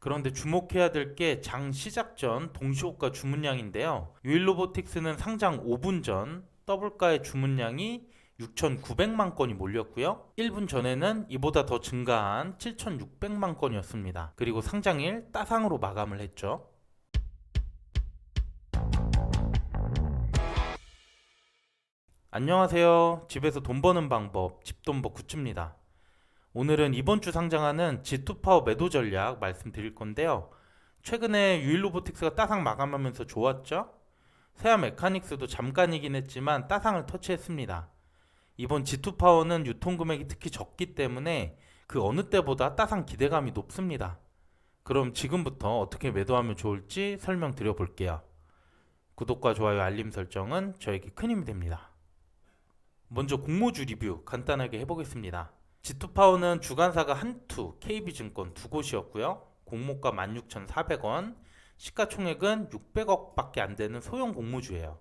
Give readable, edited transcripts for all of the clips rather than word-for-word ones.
그런데 주목해야 될 게 장 시작 전 동시호가 주문량인데요. 유일로보틱스는 상장 5분 전 더블가의 주문량이 6,900만 건이 몰렸고요. 1분 전에는 이보다 더 증가한 7,600만 건이었습니다. 그리고 상장일 따상으로 마감을 했죠. 안녕하세요. 집에서 돈 버는 방법, 집돈버 굿즈입니다. 오늘은 이번 주 상장하는 G2파워 매도 전략 말씀드릴 건데요. 최근에 유일로보틱스가 따상 마감하면서 좋았죠? 세아 메카닉스도 잠깐이긴 했지만 따상을 터치했습니다. 이번 G2파워는 유통금액이 특히 적기 때문에 그 어느 때보다 따상 기대감이 높습니다. 그럼 지금부터 어떻게 매도하면 좋을지 설명드려 볼게요. 구독과 좋아요, 알림 설정은 저에게 큰 힘이 됩니다. 먼저 공모주 리뷰 간단하게 해보겠습니다. G2파워는 주관사가 한투, KB증권 두 곳이었고요. 공모가 16,400원, 시가총액은 600억 밖에 안 되는 소형 공모주예요.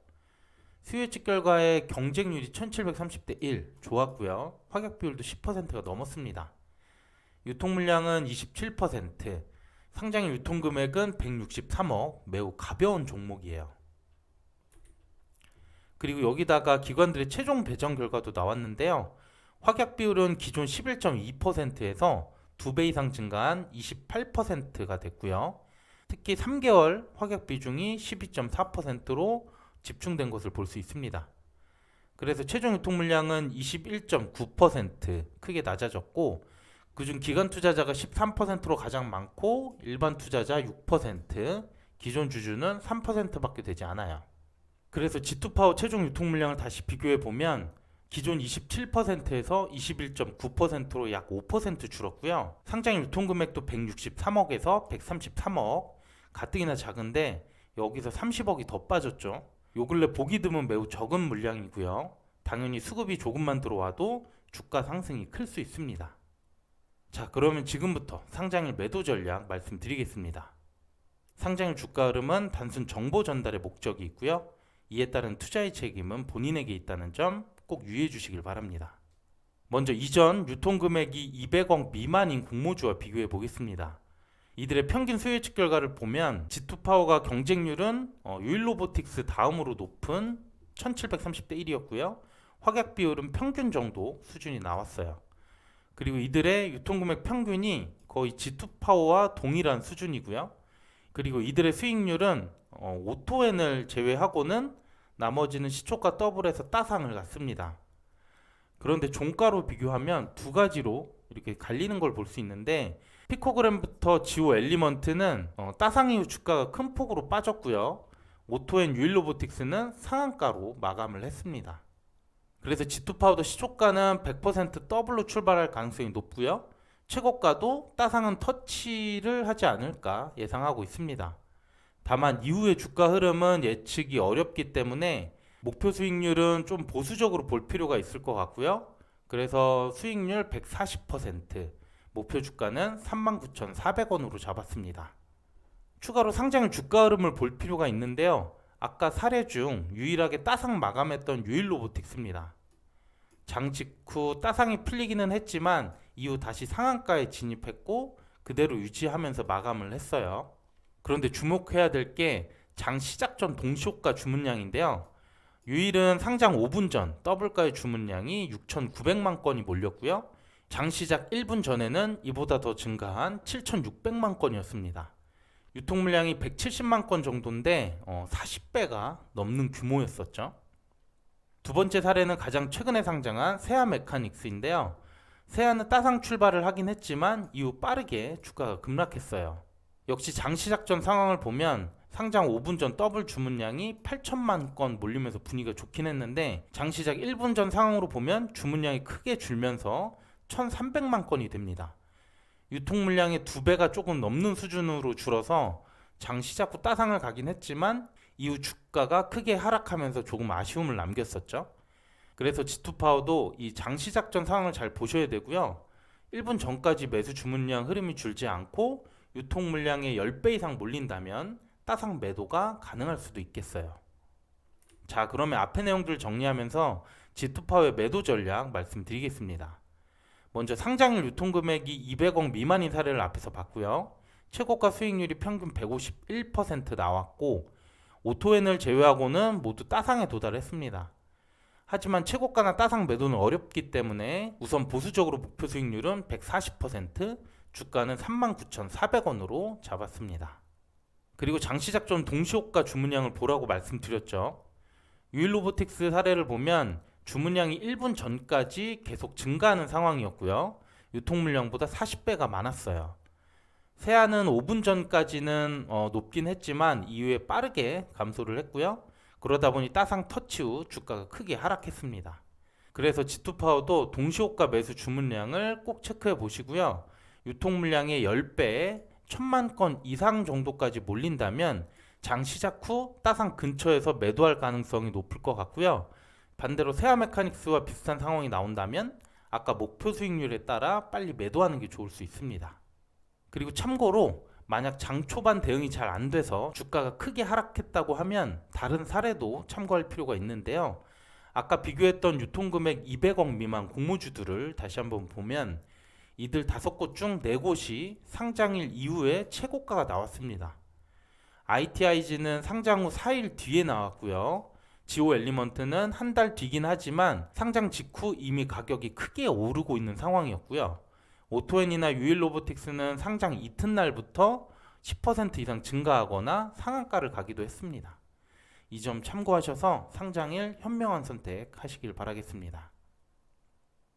수요 예측 결과에 경쟁률이 1730대 1 좋았고요. 확약 비율도 10%가 넘었습니다. 유통 물량은 27%, 상장일 유통 금액은 163억, 매우 가벼운 종목이에요. 그리고 여기다가 기관들의 최종 배정 결과도 나왔는데요. 확약 비율은 기존 11.2%에서 2배 이상 증가한 28%가 됐고요. 특히 3개월 확약 비중이 12.4%로 집중된 것을 볼 수 있습니다. 그래서 최종 유통 물량은 21.9% 크게 낮아졌고, 그중 기관 투자자가 13%로 가장 많고 일반 투자자 6%, 기존 주주는 3%밖에 되지 않아요. 그래서 G2파워 최종 유통 물량을 다시 비교해 보면 기존 27%에서 21.9%로 약 5% 줄었고요. 상장 유통 금액도 163억에서 133억, 가뜩이나 작은데 여기서 30억이 더 빠졌죠. 요 근래 보기 드문 매우 적은 물량이고요. 당연히 수급이 조금만 들어와도 주가 상승이 클 수 있습니다. 자, 그러면 지금부터 상장일 매도 전략 말씀드리겠습니다. 상장일 주가 흐름은 단순 정보 전달의 목적이 있고요. 이에 따른 투자의 책임은 본인에게 있다는 점 꼭 유의해 주시길 바랍니다. 먼저 이전 유통금액이 200억 미만인 공모주와 비교해 보겠습니다. 이들의 평균 수요 예측 결과를 보면 G2파워가 경쟁률은 유일로보틱스 다음으로 높은 1730대 1이었고요. 확약 비율은 평균 정도 수준이 나왔어요. 그리고 이들의 유통금액 평균이 거의 G2파워와 동일한 수준이고요. 그리고 이들의 수익률은 오토엔을 제외하고는 나머지는 시초가 더블에서 따상을 갔습니다. 그런데 종가로 비교하면 두 가지로 이렇게 갈리는 걸 볼 수 있는데, 피코그램부터 지오 엘리먼트는 따상 이후 주가가 큰 폭으로 빠졌고요. 오토엔 유일로보틱스는 상한가로 마감을 했습니다. 그래서 G2파워도 시초가는 100% 더블로 출발할 가능성이 높고요. 최고가도 따상은 터치를 하지 않을까 예상하고 있습니다. 다만 이후의 주가 흐름은 예측이 어렵기 때문에 목표 수익률은 좀 보수적으로 볼 필요가 있을 것 같고요. 그래서 수익률 140%, 목표 주가는 39,400원으로 잡았습니다. 추가로 상장일 주가 흐름을 볼 필요가 있는데요. 아까 사례 중 유일하게 따상 마감했던 유일로보틱스입니다. 장 직후 따상이 풀리기는 했지만 이후 다시 상한가에 진입했고 그대로 유지하면서 마감을 했어요. 그런데 주목해야 될 게 장 시작 전 동시호가 주문량인데요. 유일은 상장 5분 전 더블가의 주문량이 6,900만 건이 몰렸고요. 장 시작 1분 전에는 이보다 더 증가한 7,600만 건이었습니다. 유통 물량이 170만 건 정도인데 40배가 넘는 규모였었죠. 두 번째 사례는 가장 최근에 상장한 세아 메카닉스인데요. 세아는 따상 출발을 하긴 했지만 이후 빠르게 주가가 급락했어요. 역시 장 시작 전 상황을 보면 상장 5분 전 더블 주문량이 8천만 건 몰리면서 분위기가 좋긴 했는데, 장 시작 1분 전 상황으로 보면 주문량이 크게 줄면서 1,300만 건이 됩니다. 유통 물량의 2배가 조금 넘는 수준으로 줄어서 장 시작 후 따상을 가긴 했지만 이후 주가가 크게 하락하면서 조금 아쉬움을 남겼었죠. 그래서 G2파워도 이 장 시작 전 상황을 잘 보셔야 되고요. 1분 전까지 매수 주문량 흐름이 줄지 않고 유통 물량의 10배 이상 몰린다면 따상 매도가 가능할 수도 있겠어요. 자, 그러면 앞의 내용들 정리하면서 G2파워의 매도 전략 말씀드리겠습니다. 먼저 상장일 유통 금액이 200억 미만인 사례를 앞에서 봤고요. 최고가 수익률이 평균 151% 나왔고 오토엔을 제외하고는 모두 따상에 도달했습니다. 하지만 최고가나 따상 매도는 어렵기 때문에 우선 보수적으로 목표 수익률은 140%, 주가는 39,400원으로 잡았습니다. 그리고 장시작 전 동시호가 주문량을 보라고 말씀드렸죠. 유일로보틱스 사례를 보면 주문량이 1분 전까지 계속 증가하는 상황이었고요. 유통물량보다 40배가 많았어요. 세아는 5분 전까지는 높긴 했지만 이후에 빠르게 감소를 했고요. 그러다 보니 따상 터치 후 주가가 크게 하락했습니다. 그래서 G2파워도 동시호가 매수 주문량을 꼭 체크해 보시고요. 유통물량의 10배에 1000만 건 이상 정도까지 몰린다면 장 시작 후 따상 근처에서 매도할 가능성이 높을 것 같고요. 반대로 세아 메카닉스와 비슷한 상황이 나온다면 아까 목표 수익률에 따라 빨리 매도하는 게 좋을 수 있습니다. 그리고 참고로 만약 장 초반 대응이 잘 안 돼서 주가가 크게 하락했다고 하면 다른 사례도 참고할 필요가 있는데요. 아까 비교했던 유통금액 200억 미만 공모주들을 다시 한번 보면 이들 5곳 중 4곳이 상장일 이후에 최고가가 나왔습니다. ITIG는 상장 후 4일 뒤에 나왔고요. 지오 엘리먼트는 한 달 뒤긴 하지만 상장 직후 이미 가격이 크게 오르고 있는 상황이었고요. 오토엔이나 유일로보틱스는 상장 이튿날부터 10% 이상 증가하거나 상한가를 가기도 했습니다. 이 점 참고하셔서 상장일 현명한 선택하시길 바라겠습니다.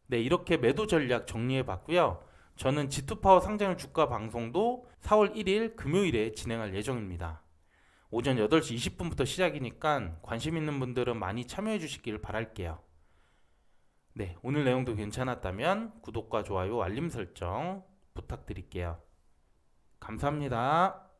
네, 이렇게 매도 전략 정리해 봤고요. 저는 G2파워 상장일 주가 방송도 4월 1일 금요일에 진행할 예정입니다. 오전 8시 20분부터 시작이니까 관심 있는 분들은 많이 참여해 주시길 바랄게요. 네, 오늘 내용도 괜찮았다면 구독과 좋아요, 알림 설정 부탁드릴게요. 감사합니다.